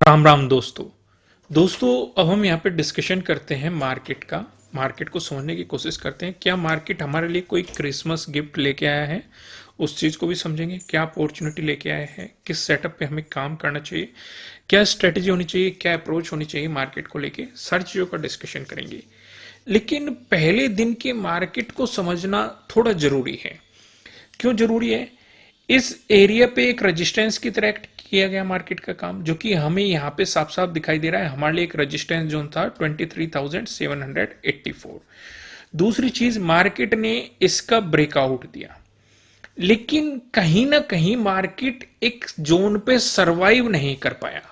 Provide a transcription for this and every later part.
राम राम दोस्तों अब हम यहाँ पे डिस्कशन करते हैं मार्केट का। मार्केट को समझने की कोशिश करते हैं, क्या मार्केट हमारे लिए कोई क्रिसमस गिफ्ट लेके आया है, उस चीज़ को भी समझेंगे। क्या अपॉर्चुनिटी लेके आया है, किस सेटअप पे हमें काम करना चाहिए, क्या स्ट्रेटेजी होनी चाहिए, क्या अप्रोच होनी चाहिए मार्केट को लेके, सारी चीज़ों का डिस्कशन करेंगे। लेकिन पहले दिन के मार्केट को समझना थोड़ा जरूरी है। क्यों जरूरी है? इस एरिया पे एक रेजिस्टेंस की तरह एक्ट किया गया मार्केट का काम, जो कि हमें यहाँ पे साफ साफ दिखाई दे रहा है। हमारे लिए एक रेजिस्टेंस जोन था 23,784। दूसरी चीज, मार्केट ने इसका ब्रेकआउट दिया, लेकिन कहीं ना कहीं मार्केट एक जोन पे सरवाइव नहीं कर पाया।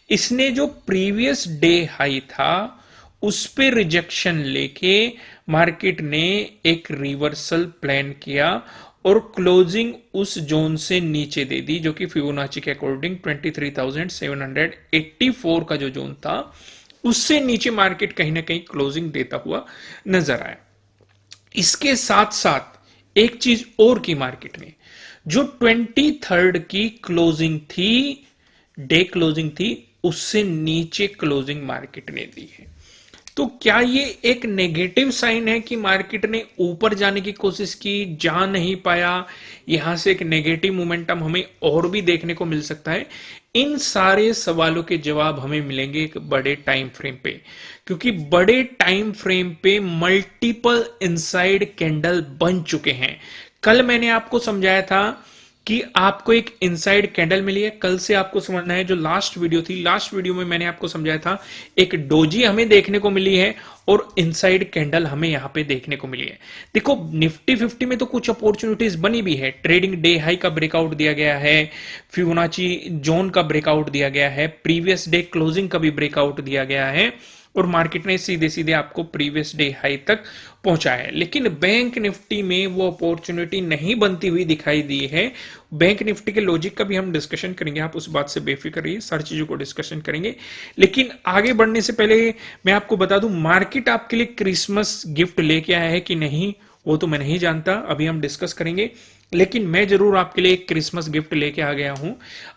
इसने जो प्रीवियस डे हाई था उस पे रिजेक्शन लेके मार्केट ने एक रिवर्सल प्लान किया और क्लोजिंग उस जोन से नीचे दे दी, जो कि फिबोनाची के अकॉर्डिंग 23,784 का जो जोन था उससे नीचे मार्केट कहीं ना कहीं क्लोजिंग देता हुआ नजर आया। इसके साथ साथ एक चीज और की मार्केट ने, जो 23rd की क्लोजिंग थी, डे क्लोजिंग थी, उससे नीचे क्लोजिंग मार्केट ने दी है। तो क्या ये एक नेगेटिव साइन है कि मार्केट ने ऊपर जाने की कोशिश की, जा नहीं पाया? यहां से एक नेगेटिव मोमेंटम हमें और भी देखने को मिल सकता है। इन सारे सवालों के जवाब हमें मिलेंगे एक बड़े टाइम फ्रेम पे, क्योंकि बड़े टाइम फ्रेम पे मल्टीपल इनसाइड कैंडल बन चुके हैं। कल मैंने आपको समझाया था कि आपको एक इनसाइड कैंडल मिली है। कल से आपको समझना है, जो लास्ट वीडियो थी, लास्ट वीडियो में मैंने आपको समझाया था एक डोजी हमें देखने को मिली है और इनसाइड कैंडल हमें यहां पे देखने को मिली है। देखो, निफ्टी 50 में तो कुछ अपॉर्चुनिटीज बनी भी है। ट्रेडिंग डे हाई का ब्रेकआउट दिया गया है, फिबोनाची जोन का ब्रेकआउट दिया गया है, प्रीवियस डे क्लोजिंग का भी ब्रेकआउट दिया गया है और मार्केट ने सीधे सीधे आपको प्रीवियस डे हाई तक पहुंचा है। लेकिन बैंक निफ्टी में वो अपॉर्चुनिटी नहीं बनती हुई दिखाई दी है। बैंक निफ्टी के लॉजिक का भी हम डिस्कशन करेंगे, आप उस बात से बेफिक्र रहिए, सारी चीजों को डिस्कशन करेंगे। लेकिन आगे बढ़ने से पहले मैं आपको बता दूं, मार्केट आपके लिए क्रिसमस गिफ्ट लेके आया है कि नहीं, वो तो मैं नहीं जानता, अभी हम डिस्कस करेंगे। लेकिन मैं जरूर आपके लिए एक क्रिसमस गिफ्ट लेके आ गया हूं।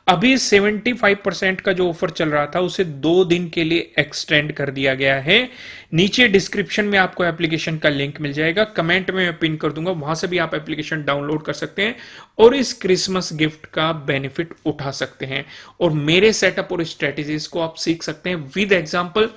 अभी 75% का जो ऑफर चल रहा था उसे 2 दिन के लिए एक्सटेंड कर दिया गया है। नीचे डिस्क्रिप्शन में आपको एप्लीकेशन का लिंक मिल जाएगा, कमेंट में मैं पिन कर दूंगा, वहां से भी आप एप्लीकेशन डाउनलोड कर सकते हैं और इस क्रिसमस गिफ्ट का बेनिफिट उठा सकते हैं और मेरे सेटअप और स्ट्रेटेजीज को आप सीख सकते हैं विद एग्जांपल।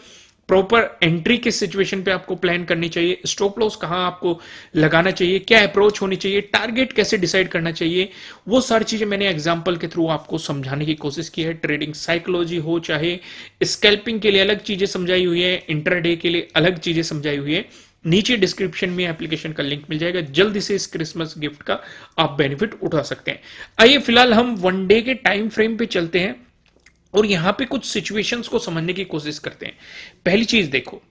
प्रॉपर एंट्री किस सिचुएशन पे आपको प्लान करनी चाहिए, स्टॉप लॉस कहां आपको लगाना चाहिए, क्या अप्रोच होनी चाहिए, टारगेट कैसे डिसाइड करना चाहिए, वो सारी चीजें मैंने एग्जांपल के थ्रू आपको समझाने की कोशिश की है। ट्रेडिंग साइकोलॉजी हो, चाहे स्कैल्पिंग के लिए अलग चीजें समझाई हुई है, इंट्राडे के लिए अलग चीजें समझाई हुई है। नीचे डिस्क्रिप्शन में एप्लीकेशन का लिंक मिल जाएगा, जल्दी से इस क्रिसमस गिफ्ट का आप बेनिफिट उठा सकते हैं। आइए फिलहाल हम वन डे के टाइम फ्रेम पे चलते हैं और यहां पे कुछ सिचुएशंस को समझने की कोशिश करते हैं। पहली चीज देखो,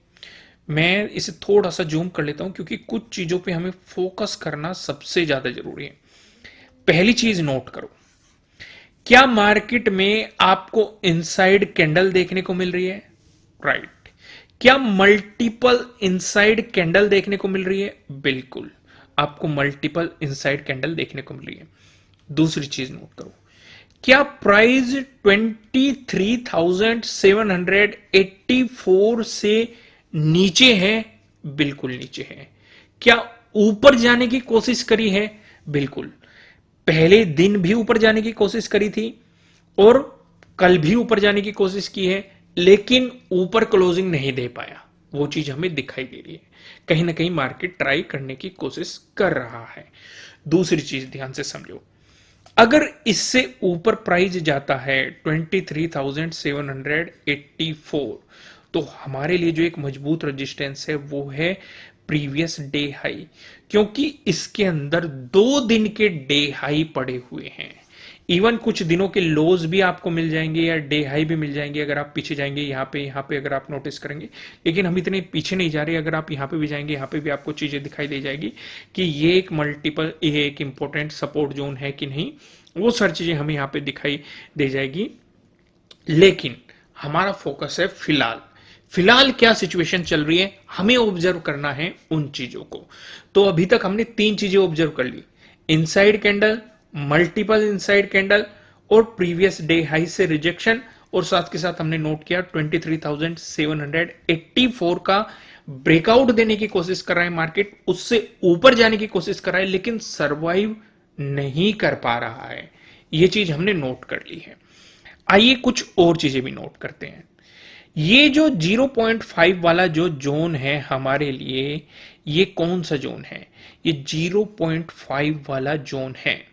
मैं इसे थोड़ा सा जूम कर लेता हूं क्योंकि कुछ चीजों पे हमें फोकस करना सबसे ज्यादा जरूरी है। पहली चीज नोट करो, क्या मार्केट में आपको इनसाइड कैंडल देखने को मिल रही है? राइट। क्या मल्टीपल इनसाइड कैंडल देखने को मिल रही है? बिल्कुल, आपको मल्टीपल इनसाइड कैंडल देखने को मिल रही है। दूसरी चीज नोट करो, क्या प्राइस 23,784 से नीचे है? बिल्कुल नीचे है। क्या ऊपर जाने की कोशिश करी है? बिल्कुल, पहले दिन भी ऊपर जाने की कोशिश करी थी और कल भी ऊपर जाने की कोशिश की है, लेकिन ऊपर क्लोजिंग नहीं दे पाया। वो चीज हमें दिखाई दे रही है, कहीं ना कहीं मार्केट ट्राई करने की कोशिश कर रहा है। दूसरी चीज ध्यान से समझो, अगर इससे ऊपर प्राइस जाता है 23,784, तो हमारे लिए जो एक मजबूत रेजिस्टेंस है वो है प्रीवियस डे हाई, क्योंकि इसके अंदर 2 दिन के डे हाई पड़े हुए हैं। इवन कुछ दिनों के लोज भी आपको मिल जाएंगे या डे हाई भी मिल जाएंगे अगर आप पीछे जाएंगे। यहाँ पे अगर आप नोटिस करेंगे, लेकिन हम इतने पीछे नहीं जा रहे। अगर आप यहाँ पे भी जाएंगे, यहाँ पे भी आपको चीजें दिखाई दे जाएगी कि ये एक मल्टीपल, ये एक इंपॉर्टेंट सपोर्ट जोन है कि नहीं, वो सारी चीजें हमें यहाँ पे दिखाई दे जाएगी। लेकिन हमारा फोकस है फिलहाल, फिलहाल क्या सिचुएशन चल रही है, हमें ऑब्जर्व करना है उन चीजों को। तो अभी तक हमने 3 चीजें ऑब्जर्व कर ली, inside candle, multiple inside candle और प्रीवियस डे हाई से रिजेक्शन और साथ के साथ हमने नोट किया 23,784 का ब्रेकआउट देने की कोशिश कर रहा है मार्केट, उससे ऊपर जाने की कोशिश कर रहा है, लेकिन सरवाइव नहीं कर पा रहा है। ये चीज हमने नोट कर ली है। आइए कुछ और चीजें भी नोट करते हैं। ये जो 0.5 वाला जो जोन है हमारे लिए, ये कौन सा जोन है? ये 0.5 वाला जोन है।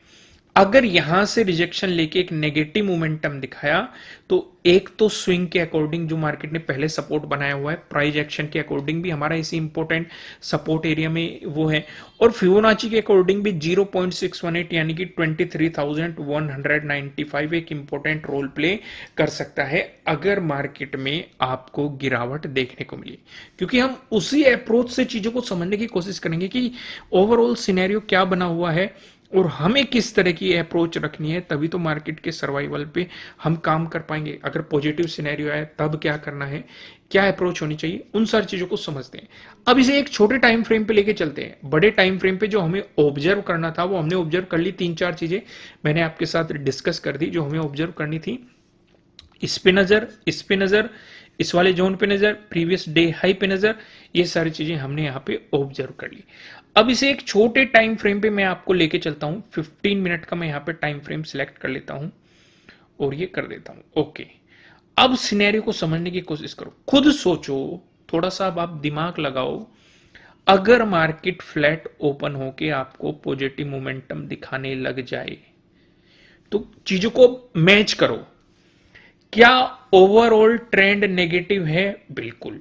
अगर यहां से रिजेक्शन लेके एक नेगेटिव मोमेंटम दिखाया तो एक तो स्विंग के अकॉर्डिंग जो मार्केट ने पहले सपोर्ट बनाया हुआ है, प्राइस एक्शन के अकॉर्डिंग भी हमारा इसी इंपॉर्टेंट सपोर्ट एरिया में वो है, और फिबोनाची के अकॉर्डिंग भी 0.618 यानी कि 23,195 एक इंपॉर्टेंट रोल प्ले कर सकता है अगर मार्केट में आपको गिरावट देखने को मिली। क्योंकि हम उसी अप्रोच से चीजों को समझने की कोशिश करेंगे कि ओवरऑल सिनेरियो क्या बना हुआ है और हमें किस तरह की अप्रोच रखनी है, तभी तो मार्केट के सर्वाइवल पे हम काम कर पाएंगे। अगर पॉजिटिव सिनेरियो आए तब क्या करना है, क्या अप्रोच होनी चाहिए, उन सारी चीजों को समझते हैं। अब इसे एक छोटे टाइम फ्रेम पे लेके चलते हैं। बड़े टाइम फ्रेम पे जो हमें ऑब्जर्व करना था वो हमने ऑब्जर्व कर ली। 3-4 चीजें मैंने आपके साथ डिस्कस कर दी जो हमें ऑब्जर्व करनी थी। इस पे नजर, इस पे नजर, इस वाले जोन पे नजर, प्रीवियस डे हाई पे नजर, ये सारी चीजें हमने यहाँ पे ऑब्जर्व कर ली। अब इसे एक छोटे टाइम फ्रेम पे मैं आपको लेके चलता हूं। 15 मिनट का मैं यहाँ पे टाइम फ्रेम सिलेक्ट कर लेता हूं और ये कर देता हूं। ओके, अब सिनेरियो को समझने की कोशिश करो, खुद सोचो, थोड़ा सा अब आप दिमाग लगाओ। अगर मार्केट फ्लैट ओपन होके आपको पॉजिटिव मोमेंटम दिखाने लग जाए तो चीजों को मैच करो। क्या ओवरऑल ट्रेंड नेगेटिव है? बिल्कुल।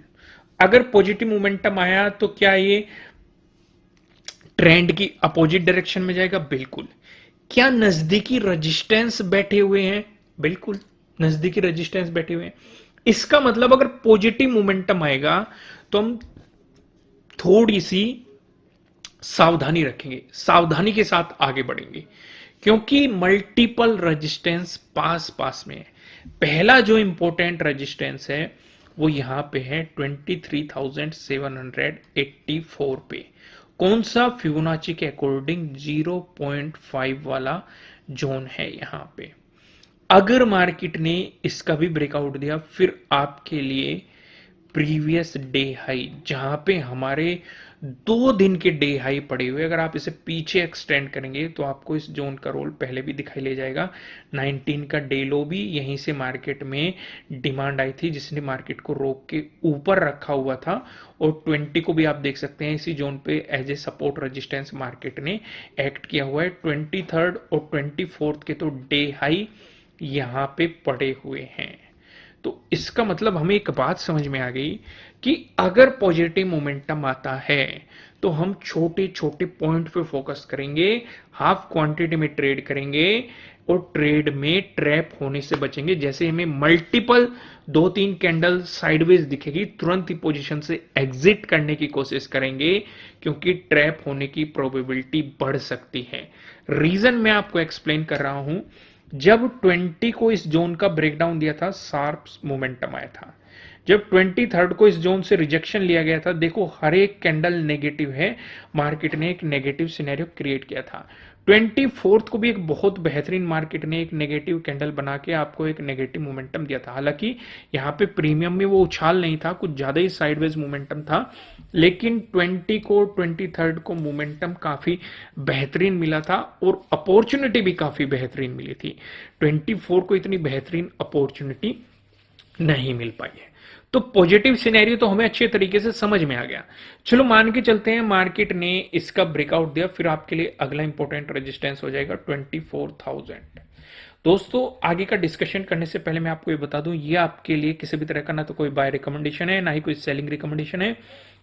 अगर पॉजिटिव मोमेंटम आया तो क्या ये ट्रेंड की अपोजिट डायरेक्शन में जाएगा? बिल्कुल। क्या नजदीकी रेजिस्टेंस बैठे हुए हैं? बिल्कुल, नजदीकी रेजिस्टेंस बैठे हुए हैं। इसका मतलब अगर पॉजिटिव मोमेंटम आएगा तो हम थोड़ी सी सावधानी रखेंगे, सावधानी के साथ आगे बढ़ेंगे, क्योंकि मल्टीपल रेजिस्टेंस पास पास में है। पहला जो इंपॉर्टेंट रेजिस्टेंस है वो यहां पे है 23,784 पे। कौन सा? फिबोनाची के अकॉर्डिंग 0.5 वाला जोन है यहां पे। अगर मार्केट ने इसका भी ब्रेकआउट दिया फिर आपके लिए प्रीवियस डे हाई, जहां पे हमारे 2 दिन के डे हाई पड़े हुए, अगर आप इसे पीछे एक्सटेंड करेंगे तो आपको इस जोन का रोल पहले भी दिखाई ले जाएगा। 19 का डे लो भी यहीं से मार्केट में डिमांड आई थी जिसने मार्केट को रोक के ऊपर रखा हुआ था, और 20 को भी आप देख सकते हैं इसी जोन पे as a support resistance market ने एक्ट किया हुआ है। 23 और 24 के तो डे हाई यहां पे पड़े हुए हैं। तो इसका मतलब हमें एक बात समझ में आ गई कि अगर पॉजिटिव मोमेंटम आता है तो हम छोटे छोटे पॉइंट पे फोकस करेंगे, हाफ क्वांटिटी में ट्रेड करेंगे और ट्रेड में ट्रैप होने से बचेंगे। जैसे हमें मल्टीपल 2-3 कैंडल साइडवेज दिखेगी, तुरंत ही पोजीशन से एग्जिट करने की कोशिश करेंगे, क्योंकि ट्रैप होने की प्रोबेबिलिटी बढ़ सकती है। रीजन मैं आपको एक्सप्लेन कर रहा हूं। जब 20 को इस जोन का ब्रेकडाउन दिया था, शार्प मोमेंटम आया था। जब 23 को इस जोन से रिजेक्शन लिया गया था, देखो हर एक कैंडल नेगेटिव है, मार्केट ने एक नेगेटिव सिनेरियो क्रिएट किया था। 24 को भी एक बहुत बेहतरीन मार्केट ने एक नेगेटिव कैंडल बना के आपको एक नेगेटिव मोमेंटम दिया था। हालांकि यहाँ पे प्रीमियम में वो उछाल नहीं था, कुछ ज्यादा ही साइडवेज मोमेंटम था, लेकिन 20 को 23 को मोमेंटम काफी बेहतरीन मिला था और अपॉर्चुनिटी भी काफी बेहतरीन मिली थी। 24 को इतनी बेहतरीन अपॉर्चुनिटी नहीं मिल पाई है। तो पॉजिटिव सिनेरियो तो हमें अच्छे तरीके से समझ में आ गया। चलो मान के चलते हैं मार्केट ने इसका ब्रेकआउट दिया, फिर आपके लिए अगला इंपॉर्टेंट रेजिस्टेंस हो जाएगा 24,000। दोस्तों आगे का डिस्कशन करने से पहले मैं आपको ये बता दूं, ये आपके लिए किसी भी तरह का ना तो कोई बाय रिकमेंडेशन है ना ही कोई सेलिंग रिकमेंडेशन है।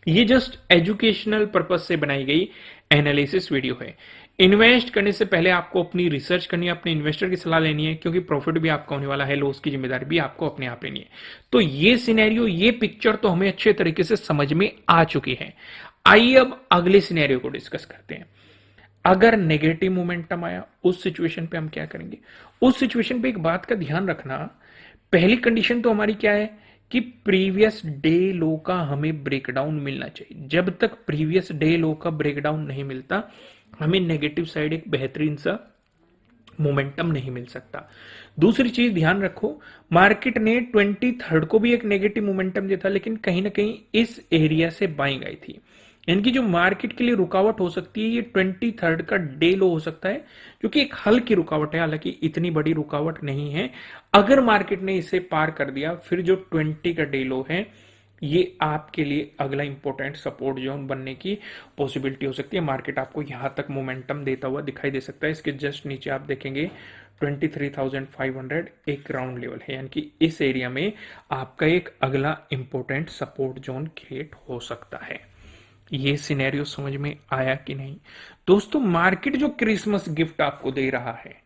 ये जस्ट एजुकेशनल पर्पज से बनाई गई एनालिसिस वीडियो है। इन्वेस्ट करने से पहले आपको अपनी रिसर्च करनी है, अपने इन्वेस्टर की सलाह लेनी है, क्योंकि प्रॉफिट भी आपका होने वाला है, लॉस की जिम्मेदारी भी आपको अपने आप लेनी है। तो ये सिनेरियो, ये पिक्चर तो हमें अच्छे तरीके से समझ में आ चुकी है। आइए अब अगले सिनेरियो को डिस्कस करते हैं। अगर नेगेटिव मोमेंटम आया उस सिचुएशन पे हम क्या करेंगे? उस सिचुएशन पे एक बात का ध्यान रखना, पहली कंडीशन तो हमारी क्या है कि प्रीवियस डे लो का हमें ब्रेकडाउन मिलना चाहिए। जब तक प्रीवियस डे लो का ब्रेकडाउन नहीं मिलता, हमें नेगेटिव साइड एक बेहतरीन सा मोमेंटम नहीं मिल सकता। दूसरी चीज ध्यान रखो, मार्केट ने 23 को भी एक नेगेटिव मोमेंटम दिया था, लेकिन कहीं ना कहीं इस एरिया से बाइंग आई थी। इनकी जो मार्केट के लिए रुकावट हो सकती है, ये 23 का डे लो हो सकता है, जो कि एक हल्की रुकावट है, हालांकि इतनी बड़ी रुकावट नहीं है। अगर मार्केट ने इसे पार कर दिया, फिर जो 20 का डे लो है, ये आपके लिए अगला इंपॉर्टेंट सपोर्ट जोन बनने की पॉसिबिलिटी हो सकती है। मार्केट आपको यहां तक मोमेंटम देता हुआ दिखाई दे सकता है। इसके जस्ट नीचे आप देखेंगे 23,500 एक ग्राउंड लेवल है, यानी कि इस एरिया में आपका एक अगला इंपॉर्टेंट सपोर्ट जोन क्रिएट हो सकता है। ये सिनेरियो समझ में आया कि नहीं दोस्तों? मार्केट जो क्रिसमस गिफ्ट आपको दे रहा है,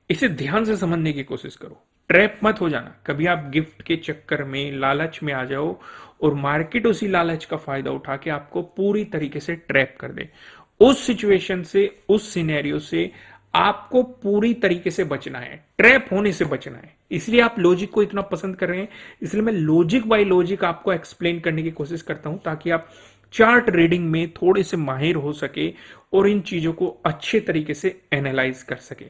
इसे ध्यान से समझने की कोशिश करो। ट्रैप मत हो जाना, कभी आप गिफ्ट के चक्कर में लालच में आ जाओ और मार्केट उसी लालच का फायदा उठा के आपको पूरी तरीके से ट्रैप कर दे। उस सिचुएशन से, उस सिनेरियो से आपको पूरी तरीके से बचना है, ट्रैप होने से बचना है। इसलिए आप लॉजिक को इतना पसंद कर रहे हैं, इसलिए मैं लॉजिक बाय लॉजिक आपको एक्सप्लेन करने की कोशिश करता हूं, ताकि आप चार्ट रीडिंग में थोड़े से माहिर हो सके और इन चीजों को अच्छे तरीके से एनालाइज कर सके।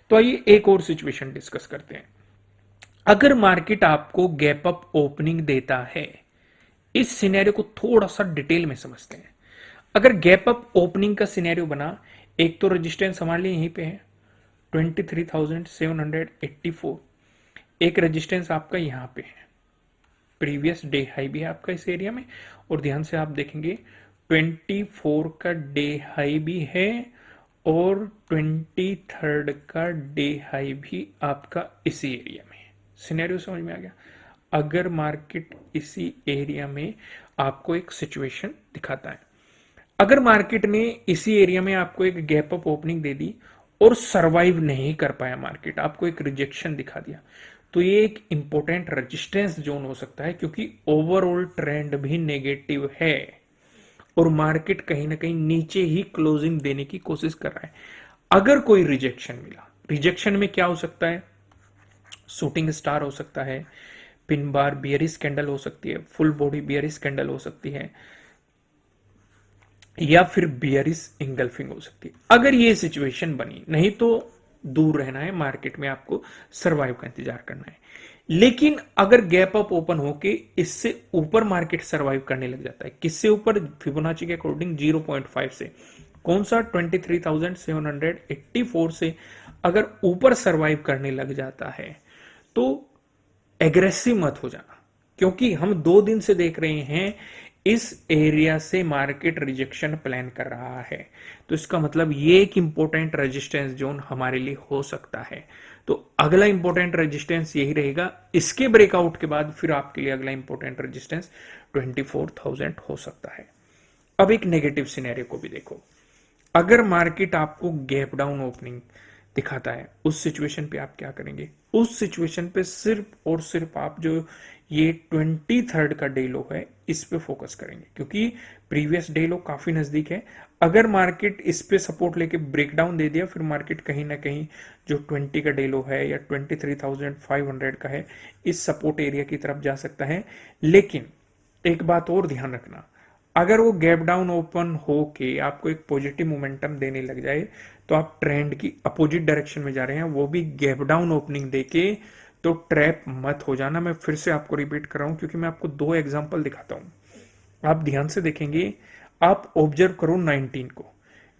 तो आइए एक और सिचुएशन डिस्कस करते हैं। अगर मार्केट आपको गैप अप ओपनिंग देता है, इस सिनेरियो को थोड़ा सा डिटेल में समझते हैं। अगर गैप अप ओपनिंग का सिनेरियो बना, एक तो रेजिस्टेंस हमारे लिए यहीं पे है 23,784, एक रेजिस्टेंस आपका यहां पे है, प्रीवियस डे हाई भी है आपका इस एरिया में, और ध्यान से आप देखेंगे 24 का डे हाई भी है और 23 का डे हाई भी आपका इसी एरिया में। सिनेरियो समझ में आ गया? अगर मार्केट इसी एरिया में आपको एक सिचुएशन दिखाता है, अगर मार्केट ने इसी एरिया में आपको एक गैप अप ओपनिंग दे दी और सरवाइव नहीं कर पाया, मार्केट आपको एक रिजेक्शन दिखा दिया, तो ये एक इंपॉर्टेंट रेजिस्टेंस जोन हो सकता है, क्योंकि ओवरऑल ट्रेंड भी नेगेटिव है और मार्केट कहीं ना कहीं नीचे ही क्लोजिंग देने की कोशिश कर रहा है। अगर कोई रिजेक्शन मिला, रिजेक्शन में क्या हो सकता है? शूटिंग स्टार हो सकता है, पिन बार बियरिश कैंडल हो सकती है, फुल बॉडी बियरिश कैंडल हो सकती है, या फिर बियरिश इंगल्फिंग हो सकती है। अगर ये सिचुएशन बनी, नहीं तो दूर रहना है, मार्केट में आपको सरवाइव का इंतजार करना है। लेकिन अगर गैप अप ओपन होके इससे ऊपर मार्केट सरवाइव करने लग जाता है, किससे ऊपर? फिबोनाची के अकॉर्डिंग 0.5 से, कौन सा? 23,784 से अगर ऊपर सरवाइव करने लग जाता है, तो एग्रेसिव मत हो जाना, क्योंकि हम 2 दिन से देख रहे हैं इस एरिया से मार्केट रिजेक्शन प्लान कर रहा है। तो इसका मतलब ये एक इंपॉर्टेंट रेजिस्टेंस जोन हमारे लिए हो सकता है। तो अगला इंपॉर्टेंट रेजिस्टेंस यही रहेगा। इसके ब्रेकआउट के बाद फिर आपके लिए अगला इंपॉर्टेंट रेजिस्टेंस 24,000 हो सकता है। अब एक नेगेटिव सिनेरियो को भी देखो। अगर मार्केट आपको गैप डाउन ओपनिंग दिखाता है, उस सिचुएशन पे आप क्या करेंगे? उस सिचुएशन पे सिर्फ और सिर्फ आप जो ये 23 का डे लो है, इस पे फोकस करेंगे, क्योंकि प्रीवियस डे लो काफी नजदीक है। अगर मार्केट इस पे सपोर्ट लेके ब्रेकडाउन दे दिया, फिर मार्केट कहीं ना कहीं जो 20 का डे लो है या 23,500 का है, इस सपोर्ट एरिया की तरफ जा सकता है। लेकिन एक बात और ध्यान रखना, अगर वो गैप डाउन ओपन हो के आपको एक पॉजिटिव मोमेंटम देने लग जाए, तो आप ट्रेंड की अपोजिट डायरेक्शन में जा रहे हैं, वो भी गैप डाउन ओपनिंग देके, तो ट्रैप मत हो जाना। मैं फिर से आपको रिपीट कर रहा हूं, क्योंकि मैं आपको 2 एग्जांपल दिखाता हूं। आप ध्यान से देखेंगे, आप ऑब्जर्व करो 19 को,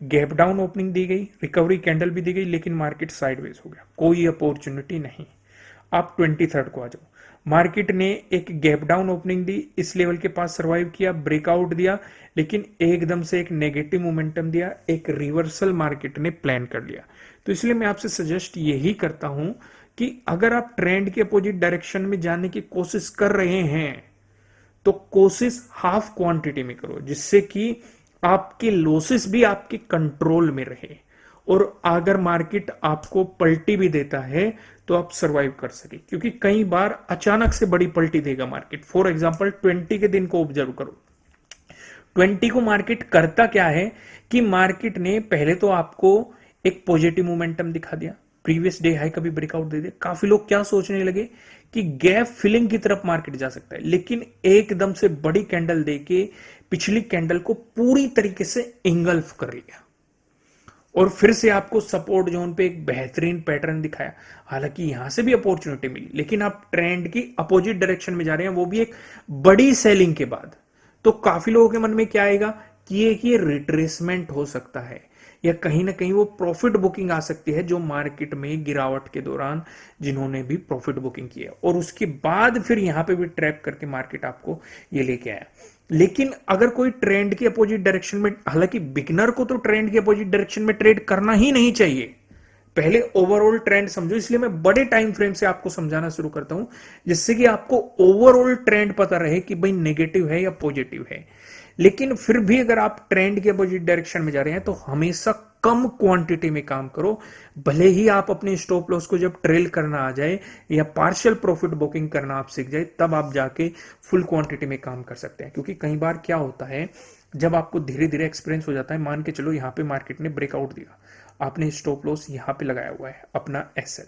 गैप डाउन ओपनिंग दी गई, रिकवरी कैंडल भी दी गई, लेकिन मार्केट साइडवेज हो गया, कोई अपॉर्चुनिटी नहीं। आप 23 को आ जाओ, मार्केट ने एक गैप डाउन ओपनिंग दी, इस लेवल के पास सर्वाइव किया, ब्रेकआउट दिया, लेकिन एकदम से एक नेगेटिव मोमेंटम दिया, एक रिवर्सल मार्केट ने प्लान कर लिया। तो इसलिए मैं आपसे सजेस्ट यही करता हूं कि अगर आप ट्रेंड के अपोजिट डायरेक्शन में जाने की कोशिश कर रहे हैं, तो कोशिश हाफ क्वांटिटी में करो, जिससे कि आपके लॉसेस भी आपके कंट्रोल में रहे, और अगर मार्केट आपको पलटी भी देता है तो आप सरवाइव कर सके, क्योंकि कई बार अचानक से बड़ी पलटी देगा मार्केट। फॉर एग्जांपल 20 के दिन को ऑब्जर्व करो। 20 को मार्केट करता क्या है कि मार्केट ने पहले तो आपको एक पॉजिटिव मोमेंटम दिखा दिया, प्रीवियस डे हाई का भी ब्रेकआउट दे दिया। काफी लोग क्या सोचने लगे कि गैप फिलिंग की तरफ मार्केट जा सकता है, लेकिन एकदम से बड़ी कैंडल देके पिछली कैंडल को पूरी तरीके से इंगल्फ कर लिया, और फिर से आपको सपोर्ट जोन पे एक बेहतरीन पैटर्न दिखाया, हालांकि यहां से भी अपॉर्चुनिटी मिली, लेकिन आप ट्रेंड की अपोजिट डायरेक्शन में जा रहे हैं, वो भी एक बड़ी सेलिंग के बाद। तो काफी लोगों के मन में क्या आएगा कि ये रिट्रेसमेंट हो सकता है, या कहीं ना कहीं वो प्रॉफिट बुकिंग आ सकती है, जो मार्केट में गिरावट के दौरान जिन्होंने भी प्रॉफिट बुकिंग किया, और उसके बाद फिर यहां पे भी ट्रैप करके मार्केट आपको ये लेके आया। लेकिन अगर कोई ट्रेंड के अपोजिट डायरेक्शन में, हालांकि बिगनर को तो ट्रेंड के अपोजिट डायरेक्शन में ट्रेड करना ही नहीं चाहिए, पहले ओवरऑल ट्रेंड समझो, इसलिए मैं बड़े टाइम फ्रेम से आपको समझाना शुरू करता हूं, जिससे कि आपको ओवरऑल ट्रेंड पता रहे कि भाई नेगेटिव है या पॉजिटिव है। लेकिन फिर भी अगर आप ट्रेंड के अपोजिट डायरेक्शन में जा रहे हैं तो हमेशा कम क्वांटिटी में काम करो, भले ही आप अपने स्टॉप लॉस को जब ट्रेल करना आ जाए या पार्शियल प्रॉफिट बुकिंग करना आप सीख जाए, तब आप जाके फुल क्वांटिटी में काम कर सकते हैं। क्योंकि कई बार क्या होता है, जब आपको धीरे धीरे एक्सपीरियंस हो जाता है, मान के चलो यहां पे मार्केट ने ब्रेकआउट दिया, आपने स्टॉप लॉस यहां पे लगाया हुआ है अपना एसएल,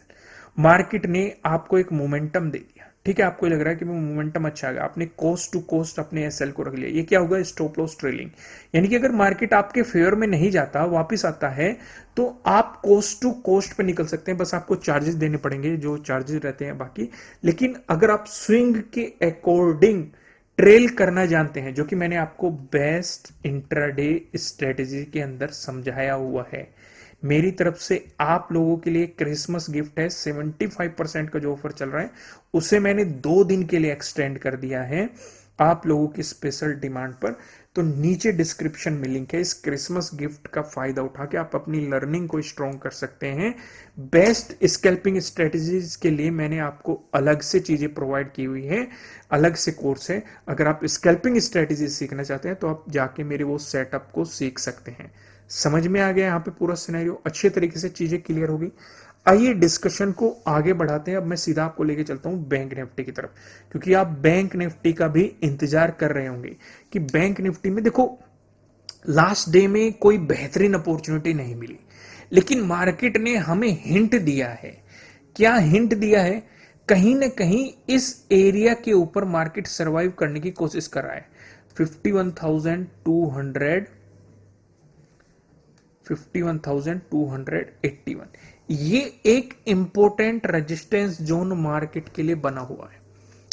मार्केट ने आपको एक मोमेंटम दे दिया, ठीक है, आपको लग रहा है कि वो मोमेंटम अच्छा आ गया, आपने कोस्ट टू कोस्ट अपने एसएल को रख लिया, ये क्या होगा, स्टॉप लॉस ट्रेलिंग। यानी कि अगर मार्केट आपके फेवर में नहीं जाता, वापस आता है, तो आप कोस्ट टू कोस्ट पे निकल सकते हैं, बस आपको चार्जेस देने पड़ेंगे जो चार्जेस रहते हैं बाकी। लेकिन अगर आप स्विंग के अकॉर्डिंग ट्रेल करना जानते हैं, जो कि मैंने आपको बेस्ट इंट्राडे स्ट्रेटेजी के अंदर समझाया हुआ है, मेरी तरफ से आप लोगों के लिए क्रिसमस गिफ्ट है, 75% का जो ऑफर चल रहा है उसे मैंने 2 दिन के लिए एक्सटेंड कर दिया है आप लोगों की स्पेशल डिमांड पर। तो नीचे डिस्क्रिप्शन में लिंक है, इस क्रिसमस गिफ्ट का फायदा उठा के आप अपनी लर्निंग को स्ट्रॉन्ग कर सकते हैं। बेस्ट स्कैल्पिंग स्ट्रेटजीज के लिए मैंने आपको अलग से चीजें प्रोवाइड की हुई है, अलग से कोर्स है। अगर आप स्कैल्पिंग स्ट्रेटजी सीखना चाहते हैं तो आप जाके मेरे वो सेटअप को सीख सकते हैं। समझ में आ गया यहाँ पे पूरा सिनेरियो, अच्छे तरीके से चीजें क्लियर होगी। आइए डिस्कशन को आगे बढ़ाते हैं। अब मैं सीधा आपको लेके चलता हूं बैंक निफ्टी की तरफ, क्योंकि आप बैंक निफ्टी का भी इंतजार कर रहे होंगे कि बैंक निफ्टी में देखो लास्ट डे में कोई बेहतरीन अपॉर्चुनिटी नहीं मिली, लेकिन मार्केट ने हमें हिंट दिया है। क्या हिंट दिया है, कहीं ना कहीं इस एरिया के ऊपर मार्केट सरवाइव करने की कोशिश कर रहा है। 51,281, ये एक इंपोर्टेंट रेजिस्टेंस जोन मार्केट के लिए बना हुआ है।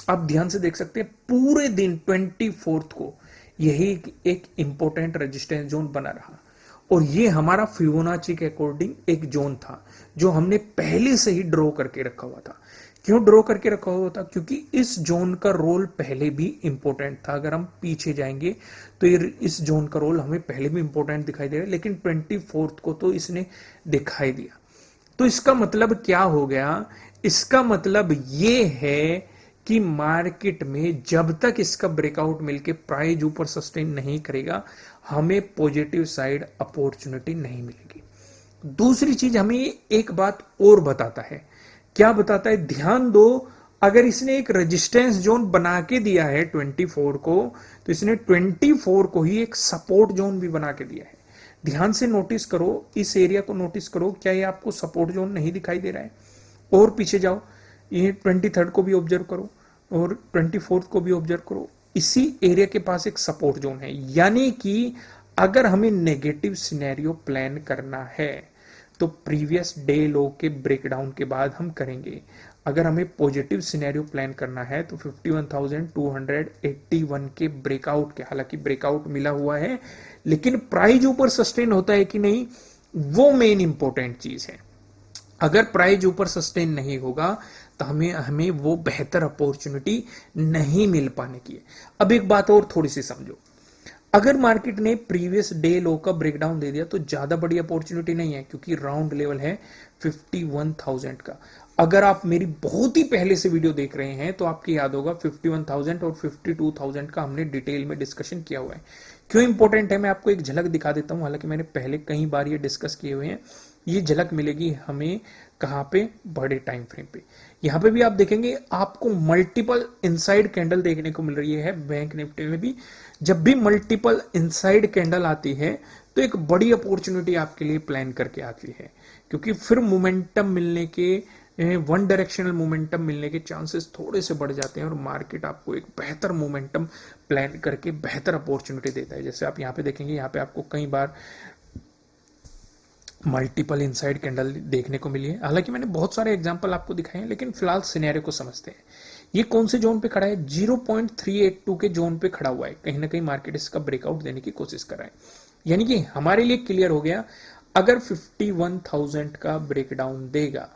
आप ध्यान से देख सकते हैं पूरे दिन 24 को यही एक इंपोर्टेंट रेजिस्टेंस जोन बना रहा, और ये हमारा फिबोनाची के अकॉर्डिंग एक जोन था जो हमने पहले से ही ड्रॉ करके रखा हुआ था। क्यों ड्रॉ करके रखा हुआ था, क्योंकि इस जोन का रोल पहले भी इंपॉर्टेंट था। अगर हम पीछे जाएंगे तो ये इस जोन का रोल हमें पहले भी इंपॉर्टेंट दिखाई दे रहा है, लेकिन 24 को तो इसने दिखाई दिया। तो इसका मतलब क्या हो गया, इसका मतलब ये है कि मार्केट में जब तक इसका ब्रेकआउट मिलके प्राइस ऊपर सस्टेन नहीं करेगा, हमें पॉजिटिव साइड अपॉर्चुनिटी नहीं मिलेगी। दूसरी चीज हमें एक बात और बताता है, क्या बताता है, ध्यान दो, अगर इसने एक रेजिस्टेंस जोन बना के दिया है 24 को, तो इसने 24 को ही एक सपोर्ट जोन भी बना के दिया है। ध्यान से नोटिस करो, इस एरिया को नोटिस करो, क्या ये आपको सपोर्ट जोन नहीं दिखाई दे रहा है? और पीछे जाओ, ये 23 को भी ऑब्जर्व करो और 24 को भी ऑब्जर्व करो, इसी एरिया के पास एक सपोर्ट जोन है। यानी कि अगर हमें नेगेटिव सिनेरियो प्लान करना है तो प्रीवियस डे लो के ब्रेकडाउन के बाद हम करेंगे। अगर हमें पॉजिटिव सिनेरियो प्लान करना है तो 51,281 के ब्रेकआउट के, हालांकि ब्रेकआउट मिला हुआ है लेकिन प्राइस ऊपर सस्टेन होता है कि नहीं, वो मेन इंपॉर्टेंट चीज है। अगर प्राइस ऊपर सस्टेन नहीं होगा तो हमें वो बेहतर अपॉर्चुनिटी नहीं मिल पाने की है। अब एक बात और थोड़ी सी समझो, अगर मार्केट ने प्रीवियस डे लो का ब्रेकडाउन दे दिया तो ज्यादा बड़ी अपॉर्चुनिटी नहीं है, क्योंकि राउंड लेवल है 51,000 का। अगर आप मेरी बहुत ही पहले से वीडियो देख रहे हैं तो आपको याद होगा 51,000 और 52,000 का हमने डिटेल में डिस्कशन किया हुआ है। क्यों इंपॉर्टेंट है मैं आपको एक झलक दिखा देता हूं, हालांकि मैंने पहले कई बार ये डिस्कस किए हुए हैं। ये झलक मिलेगी हमें कहां पे, बड़े टाइम फ्रेम पे। यहां पे भी आप देखेंगे आपको मल्टीपल इनसाइड कैंडल देखने को मिल रही है बैंक निफ्टी में भी। जब भी मल्टीपल इनसाइड कैंडल आती है तो एक बड़ी अपॉर्चुनिटी आपके लिए प्लान करके आती है, क्योंकि फिर मोमेंटम मिलने के, वन डायरेक्शनल मोमेंटम मिलने के चांसेस थोड़े से बढ़ जाते हैं और मार्केट आपको एक बेहतर मोमेंटम प्लान करके बेहतर अपॉर्चुनिटी देता है। जैसे आप यहाँ पे देखेंगे, यहाँ पे आपको कई बार मल्टीपल इनसाइड कैंडल देखने को मिली है। हालांकि मैंने बहुत सारे एग्जांपल आपको दिखाए हैं, लेकिन फिलहाल सिनेरियो को समझते हैं। ये कौन से जोन पे खड़ा है? 0.382 के जोन पे खड़ा हुआ है। कहीं ना कहीं मार्केट इसका ब्रेकआउट देने की कोशिश कर रहा है। यानी कि हमारे लिए क्लियर हो गया, अगर 51,000 का ब्रेकडाउन देगा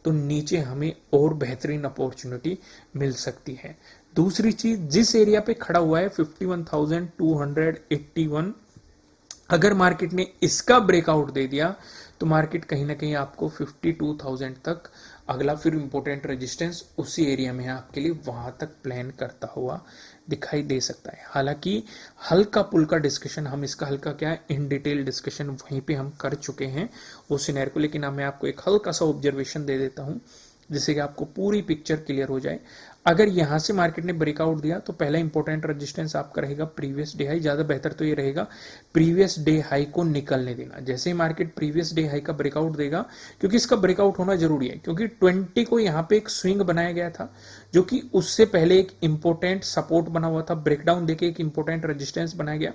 तो नीचे हमें और बेहतरीन अपॉर्चुनिटी मिल सकती है। दूसरी चीज, जिस एरिया पे खड़ा हुआ है 51,281, अगर मार्केट ने इसका ब्रेकआउट दे दिया तो मार्केट कहीं ना कहीं आपको 52,000 तक अगला फिर इंपॉर्टेंट रेजिस्टेंस उसी एरिया में है आपके लिए, वहां तक प्लान करता हुआ दिखाई दे सकता है। हालांकि हल्का पुल्का डिस्कशन, हम इसका हल्का क्या है, इन डिटेल डिस्कशन वहीं पे हम कर चुके हैं वो सिनेरियो को, लेकिन मैं आपको एक हल्का सा ऑब्जर्वेशन दे देता हूं जिससे कि आपको पूरी पिक्चर क्लियर हो जाए। अगर यहां से मार्केट ने ब्रेकआउट दिया तो पहला इंपॉर्टेंट रेजिस्टेंस आपका रहेगा प्रीवियस डे हाई। ज्यादा बेहतर तो ये रहेगा प्रीवियस डे हाई को निकलने देना। जैसे ही मार्केट प्रीवियस डे हाई का ब्रेकआउट देगा, क्योंकि इसका ब्रेकआउट होना जरूरी है, क्योंकि 20 को यहां पे एक स्विंग बनाया गया था जो कि उससे पहले एक इंपॉर्टेंट सपोर्ट बना हुआ था, ब्रेकडाउन देके एक इंपॉर्टेंट रेजिस्टेंस बनाया गया।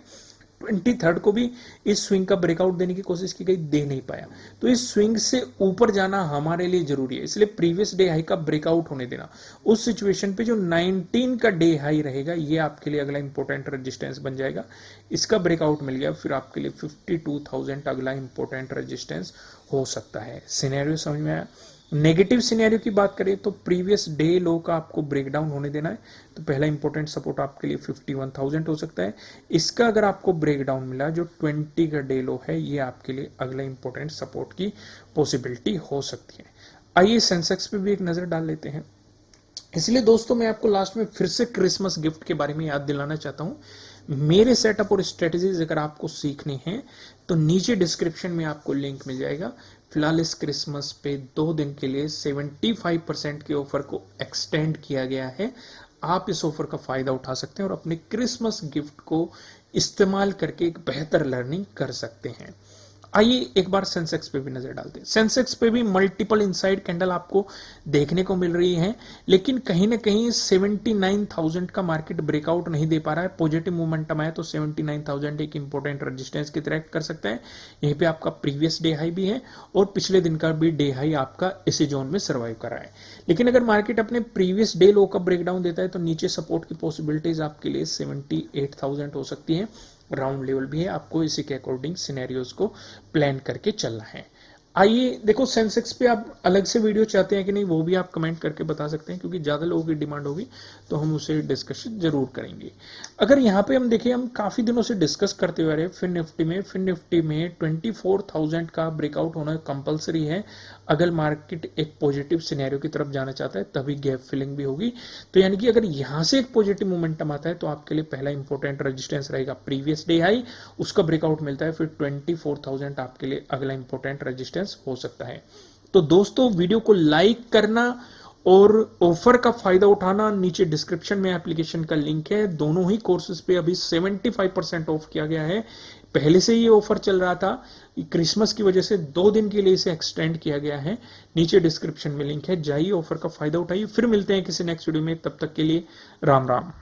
23 को भी इस स्विंग का ब्रेकआउट देने की कोशिश की गई, दे नहीं पाया। तो इस स्विंग से ऊपर जाना हमारे लिए जरूरी है, इसलिए प्रीवियस डे हाई का ब्रेकआउट होने देना। उस सिचुएशन पे जो 19 का डे हाई रहेगा, ये आपके लिए अगला इंपॉर्टेंट रेजिस्टेंस बन जाएगा। इसका ब्रेकआउट मिल गया, फिर आपके लिए 52,000 अगला इंपॉर्टेंट रेजिस्टेंस हो सकता है। सिनेरियो समझ में आया? नेगेटिव सिनेरियो की बात करें तो प्रीवियस डे लो का आपको ब्रेकडाउन होने देना है, तो पहला इंपॉर्टेंट सपोर्ट आपके लिए 51,000 हो सकता है। इसका अगर आपको ब्रेकडाउन मिला, जो 20 का डे लो है, ये आपके लिए अगला इंपॉर्टेंट सपोर्ट की पॉसिबिलिटी हो सकती है। आइए सेंसेक्स पे भी एक नजर डाल लेते हैं। इसलिए दोस्तों मैं आपको लास्ट में फिर से क्रिसमस गिफ्ट के बारे में याद दिलाना चाहता हूं। मेरे सेटअप और स्ट्रेटजीज अगर आपको सीखनी है तो नीचे डिस्क्रिप्शन में आपको लिंक मिल जाएगा। फिलहाल इस क्रिसमस पे 2 दिन के लिए 75% के ऑफर को एक्सटेंड किया गया है। आप इस ऑफर का फायदा उठा सकते हैं और अपने क्रिसमस गिफ्ट को इस्तेमाल करके एक बेहतर लर्निंग कर सकते हैं। आइए एक बार सेंसेक्स पे भी नजर डालते हैं। सेंसेक्स पे भी मल्टीपल इनसाइड कैंडल आपको देखने को मिल रही है, लेकिन कहीं ना कहीं 79,000 का मार्केट ब्रेकआउट नहीं दे पा रहा है। पॉजिटिव मोमेंटम आया तो 79,000 एक इंपॉर्टेंट रेजिस्टेंस की तरह कर सकता है। यहीं पे आपका प्रीवियस डे हाई भी है और पिछले दिन का भी डे हाई आपका इसी जोन में सर्वाइव कर रहा है। लेकिन अगर मार्केट अपने प्रीवियस डे लो का ब्रेकडाउन देता है तो नीचे सपोर्ट की पॉसिबिलिटीज आपके लिए 78,000 हो सकती है। राउंड लेवल भी है, आपको इसी के अकॉर्डिंग सिनेरियोज को प्लान करके चलना है। आइए देखो, सेंसेक्स पे आप अलग से वीडियो चाहते हैं कि नहीं, वो भी आप कमेंट करके बता सकते हैं, क्योंकि ज्यादा लोगों की डिमांड होगी तो हम उसे डिस्कशन जरूर करेंगे। अगर यहाँ पे हम देखें, हम काफी दिनों से डिस्कस करते हुए रहे फिन निफ्टी में 24,000 का ब्रेकआउट होना कंपलसरी है। अगर मार्केट एक पॉजिटिव सिनेरियो की तरफ जाना चाहता है तभी गैप फिलिंग भी होगी। तो यानी कि अगर यहां से एक पॉजिटिव मोमेंटम आता है तो आपके लिए पहला इंपॉर्टेंट रेजिस्टेंस रहेगा प्रीवियस डे हाई, उसका ब्रेकआउट मिलता है, फिर 24,000 आपके लिए अगला इंपॉर्टेंट रेजिस्टेंस हो सकता है। तो दोस्तों वीडियो को लाइक करना और ऑफर का फायदा उठाना, नीचे डिस्क्रिप्शन में एप्लीकेशन का लिंक है। दोनों ही कोर्सेज पे अभी 75% ऑफ किया गया है। पहले से ये ऑफर चल रहा था, क्रिसमस की वजह से 2 दिन के लिए इसे एक्सटेंड किया गया है। नीचे डिस्क्रिप्शन में लिंक है, जाइए ऑफर का फायदा उठाइए। फिर मिलते हैं किसी नेक्स्ट वीडियो में, तब तक के लिए राम राम।